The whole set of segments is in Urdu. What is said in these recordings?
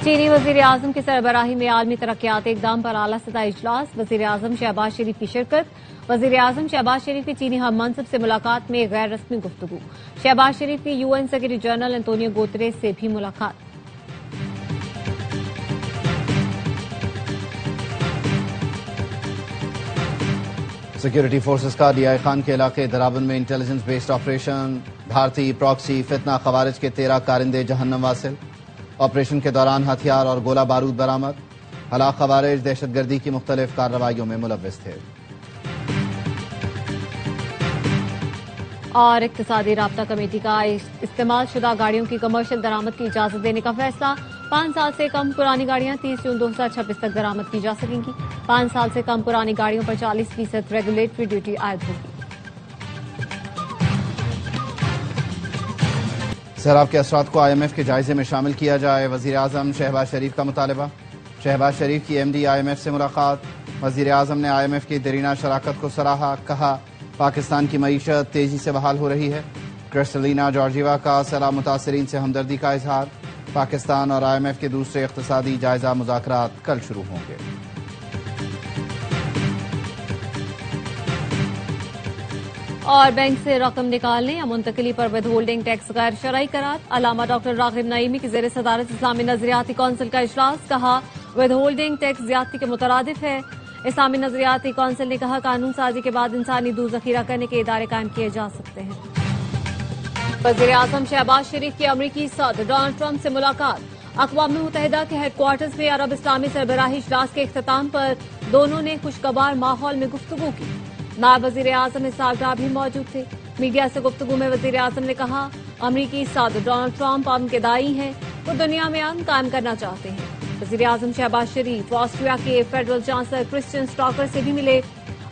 چینی وزیراعظم کی سربراہی میں عالمی ترقیاتی اقدام پر اعلیٰ سطح اجلاس، وزیراعظم شہباز شریف کی شرکت۔ وزیراعظم شہباز شریف کی چینی ہم منصب سے ملاقات میں غیر رسمی گفتگو، شہباز شریف کی UN secretary general Antonio Guterres سے بھی ملاقات۔ سیکورٹی فورسز کا DI خان کے علاقے درابن میں انٹیلیجنس بیسڈ آپریشن، بھارتی پراکسی فتنہ خوارج کے 13 کارندے جہنم واصل۔ آپریشن کے دوران ہتھیار اور گولہ بارود برآمد، ہلاک خوارج دہشت گردی کی مختلف کارروائیوں میں ملوث تھے۔ اور اقتصادی رابطہ کمیٹی کا استعمال شدہ گاڑیوں کی کمرشل درآمد کی اجازت دینے کا فیصلہ، 5 سال سے کم پرانی گاڑیاں 30 جون 2026 تک درآمد کی جا سکیں گی۔ 5 سال سے کم پرانی گاڑیوں پر 40% ریگولیٹری ڈیوٹی عائد ہوگی۔ سیلاب کے اثرات کو IMF کے جائزے میں شامل کیا جائے، وزیراعظم شہباز شریف کا مطالبہ۔ شہباز شریف کی MD IMF سے ملاقات، وزیراعظم نے IMF کی دیرینہ شراکت کو سراہا، کہا پاکستان کی معیشت تیزی سے بحال ہو رہی ہے۔ کرسٹلینا جارجیوا کا سیلاب متاثرین سے ہمدردی کا اظہار، پاکستان اور IMF کے دوسرے اقتصادی جائزہ مذاکرات کل شروع ہوں گے۔ اور بینک سے رقم نکالنے یا منتقلی پر ود ہولڈنگ ٹیکس غیر شرعی قرار، علامہ ڈاکٹر راغب نعیمی کی زیر صدارت اسلامی نظریاتی کونسل کا اجلاس، کہا ود ہولڈنگ ٹیکس زیادتی کے مترادف ہے۔ اسلامی نظریاتی کونسل نے کہا قانون سازی کے بعد انسانی دودھ ذخیرہ کرنے کے ادارے قائم کیے جا سکتے ہیں۔ وزیراعظم شہباز شریف کی امریکی صدر ڈونلڈ ٹرمپ سے ملاقات، اقوام متحدہ کے ہیڈ کوارٹرز میں عرب اسلامی سربراہی اجلاس کے اختتام پر دونوں نے خوشگوار ماحول میں گفتگو کی۔ نائب وزیر اعظم اسحاق ڈار بھی موجود تھے۔ میڈیا سے گفتگو میں وزیر اعظم نے کہا امریکی صدر ڈونلڈ ٹرمپ امن کے داعی ہیں، وہ دنیا میں امن قائم کرنا چاہتے ہیں۔ وزیر اعظم شہباز شریف آسٹریا کے فیڈرل چانسلر کرسچن اسٹاکر سے بھی ملے،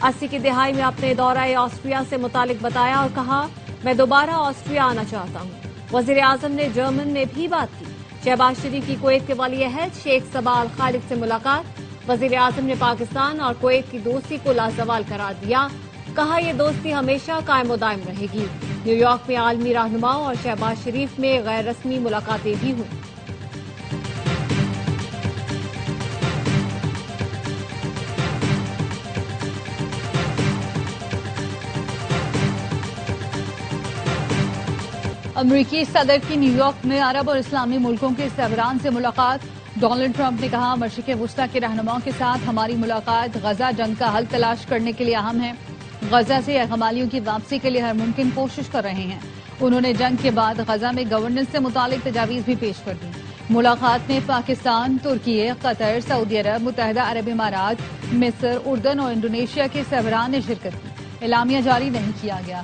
80 کی دہائی میں اپنے دورہ آسٹریا سے متعلق بتایا اور کہا میں دوبارہ آسٹریا آنا چاہتا ہوں۔ وزیر اعظم نے جرمن میں بھی بات کی۔ شہباز شریف کی کویت کے ولی عہد شیخ صباح ال خالد سے ملاقات، وزیر اعظم نے پاکستان اور کویت کی دوستی کو لازوال قرار دیا، کہا یہ دوستی ہمیشہ قائم و دائم رہے گی۔ نیو یارک میں عالمی رہنماؤں اور شہباز شریف میں غیر رسمی ملاقاتیں بھی ہوئیں۔ امریکی صدر کی نیو یارک میں عرب اور اسلامی ملکوں کے سربراہان سے ملاقات، ڈونلڈ ٹرمپ نے کہا مشرق وسطی کے رہنماؤں کے ساتھ ہماری ملاقات غزہ جنگ کا حل تلاش کرنے کے لیے اہم ہے۔ غزہ سے حمالیوں کی واپسی کے لیے ہر ممکن کوشش کر رہے ہیں۔ انہوں نے جنگ کے بعد غزہ میں گورننس سے متعلق تجاویز بھی پیش کر دی۔ ملاقات میں پاکستان، ترکی، قطر، سعودی عرب، متحدہ عرب امارات، مصر، اردن اور انڈونیشیا کے سربراہان نے شرکت کی۔ اعلامیہ جاری نہیں کیا گیا۔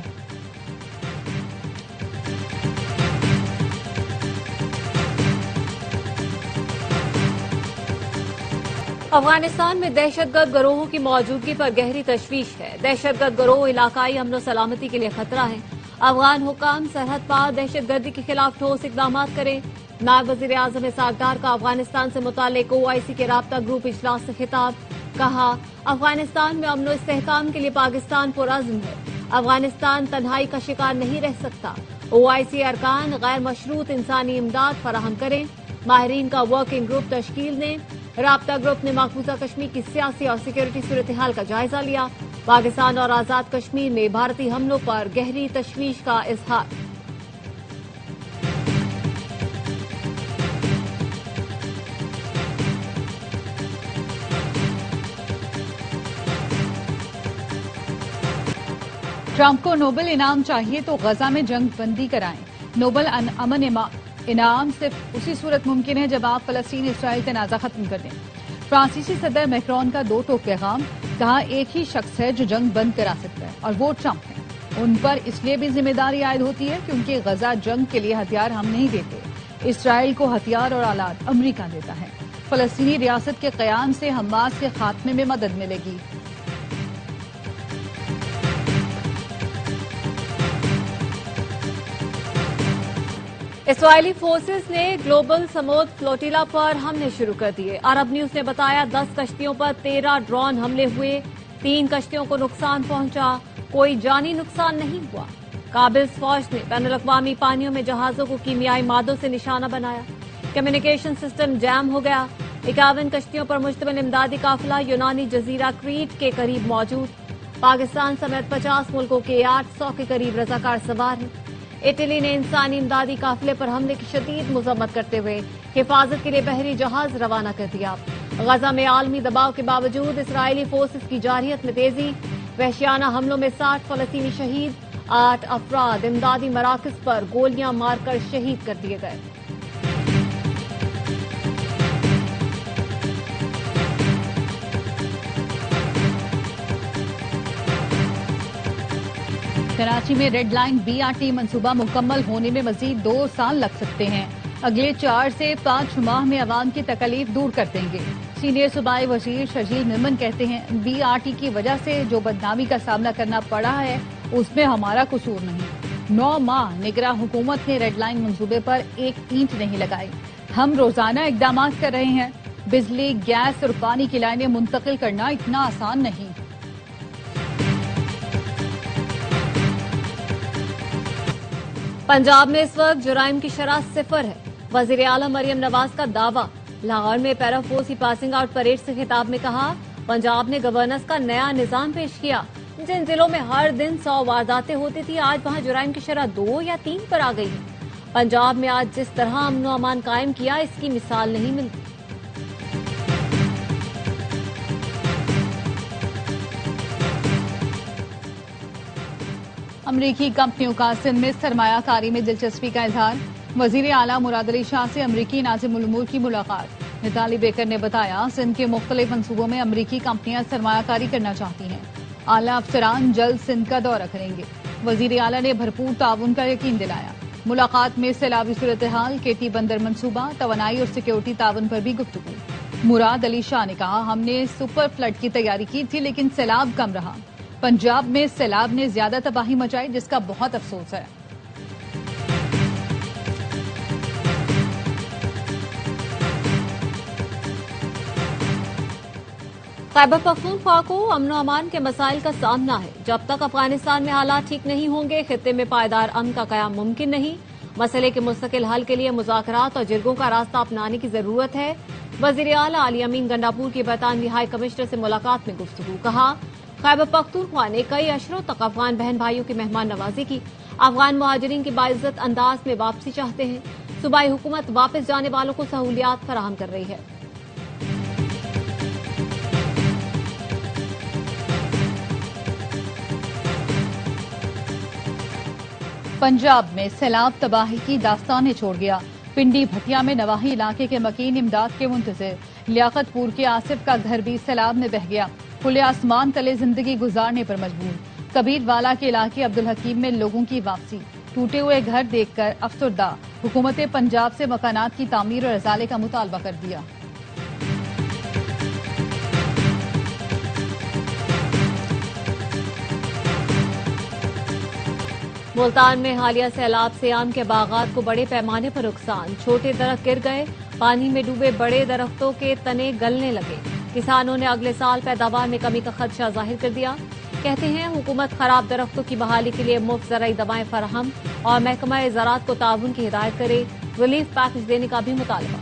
افغانستان میں دہشت گرد گروہوں کی موجودگی پر گہری تشویش ہے۔ دہشت گرد گروہ علاقائی امن و سلامتی کے لیے خطرہ ہیں۔ افغان حکام سرحد پار دہشت گردی کے خلاف ٹھوس اقدامات کریں۔ نائب وزیر اعظم اسحاق ڈار کا افغانستان سے متعلق OIC کے رابطہ گروپ اجلاس سے خطاب، کہا افغانستان میں امن و استحکام کے لیے پاکستان پرعزم ہے۔ افغانستان تنہائی کا شکار نہیں رہ سکتا۔ OIC ارکان غیر مشروط انسانی امداد فراہم کریں۔ ماہرین کا ورکنگ گروپ تشکیل دیں۔ رابطہ گروپ نے مقبوضہ کشمیر کی سیاسی اور سیکورٹی صورتحال کا جائزہ لیا۔ پاکستان اور آزاد کشمیر میں بھارتی حملوں پر گہری تشویش کا اظہار۔ ٹرمپ کو نوبل انعام چاہیے تو غزہ میں جنگ بندی کرائیں۔ نوبل امن انعام صرف اسی صورت ممکن ہے جب آپ فلسطین اسرائیل تنازع ختم کر دیں۔ فرانسیسی صدر میکرون کا 2 ٹوک پیغام، کہا ایک ہی شخص ہے جو جنگ بند کرا سکتا ہے اور وہ ٹرمپ ہے۔ ان پر اس لیے بھی ذمہ داری عائد ہوتی ہے کیونکہ غزہ جنگ کے لیے ہتھیار ہم نہیں دیتے، اسرائیل کو ہتھیار اور آلات امریکہ دیتا ہے۔ فلسطینی ریاست کے قیام سے حماس کے خاتمے میں مدد ملے گی۔ اسرائیلی فورسز نے گلوبل سمود فلوٹیلا پر حملے شروع کر دیے۔ عرب نیوز نے بتایا 10 کشتیوں پر 13 ڈرون حملے ہوئے، 3 کشتیوں کو نقصان پہنچا، کوئی جانی نقصان نہیں ہوا۔ قابض فوج نے بین الاقوامی پانیوں میں جہازوں کو کیمیائی مادوں سے نشانہ بنایا۔ کمیونیکیشن سسٹم جام ہو گیا. 51 کشتیوں پر مشتمل امدادی قافلہ یونانی جزیرہ کریٹ کے قریب موجود. پاکستان سمیت 50 ملکوں کے 800 کے قریب رضاکار سوار ہیں. اٹلی نے انسانی امدادی قافلے پر حملے کی شدید مذمت کرتے ہوئے حفاظت کے لیے بحری جہاز روانہ کر دیا. غزہ میں عالمی دباؤ کے باوجود اسرائیلی فورسز کی جارحیت میں تیزی. وحشیانہ حملوں میں 60 فلسطینی شہید. 8 افراد امدادی مراکز پر گولیاں مار کر شہید کر دیے گئے. کراچی میں ریڈ لائن BRT منصوبہ مکمل ہونے میں مزید 2 سال لگ سکتے ہیں. اگلے 4 سے 5 ماہ میں عوام کی تکلیف دور کر دیں گے. سینئر صوبائی وزیر شرجیل میمن کہتے ہیں BRT کی وجہ سے جو بدنامی کا سامنا کرنا پڑا ہے اس میں ہمارا قصور نہیں. 9 ماہ نگراں حکومت نے ریڈ لائن منصوبے پر ایک اینٹ نہیں لگائی. ہم روزانہ اقدامات کر رہے ہیں. بجلی، گیس اور پانی کی لائنیں منتقل کرنا اتنا آسان نہیں. پنجاب میں اس وقت جرائم کی شرح 0 ہے. وزیر اعلیٰ مریم نواز کا دعویٰ. لاہور میں پیرا فورسی پاسنگ آؤٹ پریڈ سے خطاب میں کہا پنجاب نے گورننس کا نیا نظام پیش کیا. جن ضلعوں میں ہر دن 100 وارداتیں ہوتی تھی آج وہاں جرائم کی شرح 2 یا 3 پر آ گئی ہے. پنجاب میں آج جس طرح امن و امان قائم کیا اس کی مثال نہیں ملتی. امریکی کمپنیوں کا سندھ میں سرمایہ کاری میں دلچسپی کا اظہار. وزیر اعلیٰ مراد علی شاہ سے امریکی ناظم الامور کی ملاقات. نتالی بیکر نے بتایا سندھ کے مختلف منصوبوں میں امریکی کمپنیاں سرمایہ کاری کرنا چاہتی ہیں. اعلیٰ افسران جلد سندھ کا دورہ کریں گے. وزیر اعلیٰ نے بھرپور تعاون کا یقین دلایا. ملاقات میں سیلابی صورتحال، KT بندر منصوبہ، توانائی اور سیکیورٹی تعاون پر بھی گفتگو. مراد علی شاہ نے کہا ہم نے سپر فلڈ کی تیاری کی تھی لیکن سیلاب کم رہا. پنجاب میں سیلاب نے زیادہ تباہی مچائی جس کا بہت افسوس ہے. خیبر پختونخوا کو امن و امان کے مسائل کا سامنا ہے. جب تک افغانستان میں حالات ٹھیک نہیں ہوں گے خطے میں پائیدار امن کا قیام ممکن نہیں. مسئلے کے مستقل حل کے لیے مذاکرات اور جرگوں کا راستہ اپنانے کی ضرورت ہے. وزیر اعلیٰ علی امین گنڈاپور کی برطانوی ہائی کمشنر سے ملاقات میں گفتگو. کہا خیبر پختونخوا نے کئی اشروں تک افغان بہن بھائیوں کی مہمان نوازی کی. افغان مہاجرین کی باعزت انداز میں واپسی چاہتے ہیں. صوبائی حکومت واپس جانے والوں کو سہولیات فراہم کر رہی ہے. پنجاب میں سیلاب تباہی کی داستانیں چھوڑ گیا. پنڈی بھٹیا میں نواحی علاقے کے مکین امداد کے منتظر. لیاقت پور کے آصف کا گھر بھی سیلاب میں بہہ گیا. کھلے آسمان تلے زندگی گزارنے پر مجبور. کبیر والا کے علاقے عبدالحکیم میں لوگوں کی واپسی. ٹوٹے ہوئے گھر دیکھ کر افسردہ. حکومت پنجاب سے مکانات کی تعمیر اور ازالے کا مطالبہ کر دیا. ملتان میں حالیہ سیلاب سے آم کے باغات کو بڑے پیمانے پر نقصان. چھوٹے درخت گر گئے. پانی میں ڈوبے بڑے درختوں کے تنے گلنے لگے. کسانوں نے اگلے سال پیداوار میں کمی کا خدشہ ظاہر کر دیا. کہتے ہیں حکومت خراب درختوں کی بحالی کے لیے مفت زرعی دوائیں فراہم اور محکمہ زراعت کو تعاون کی ہدایت کرے. ریلیف پیکج دینے کا بھی مطالبہ.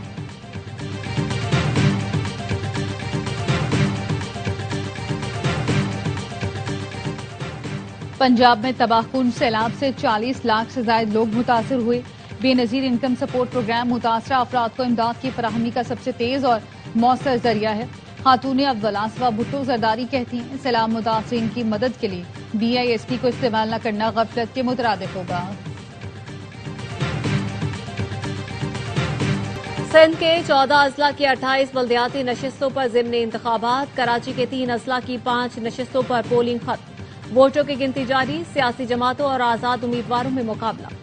پنجاب میں تباہ کن سیلاب سے 40 لاکھ سے زائد لوگ متاثر ہوئے. بے نظیر انکم سپورٹ پروگرام متاثرہ افراد کو امداد کی فراہمی کا سب سے تیز اور مؤثر ذریعہ ہے. خاتون افضل آصفہ بھٹو زرداری کہتی ہیں سیلاب متاثرین کی مدد کے لیے BISP کو استعمال نہ کرنا غفلت کے مترادف ہوگا. سندھ کے 14 اضلاع کی 28 بلدیاتی نشستوں پر ضمن انتخابات. کراچی کے 3 اضلاع کی 5 نشستوں پر پولنگ ختم. ووٹوں کی گنتی جاری. سیاسی جماعتوں اور آزاد امیدواروں میں مقابلہ.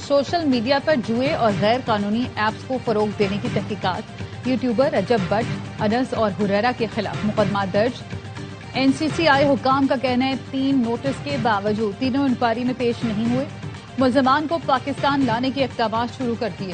سوشل میڈیا پر جوئے اور غیر قانونی ایپس کو فروغ دینے کی تحقیقات. یوٹیوبر رجب بٹ، انس اور ہریرہ کے خلاف مقدمات درج. NCCI حکام کا کہنا ہے 3 نوٹس کے باوجود تینوں انکوائری میں پیش نہیں ہوئے. ملزمان کو پاکستان لانے کے اقدامات شروع کر دیے.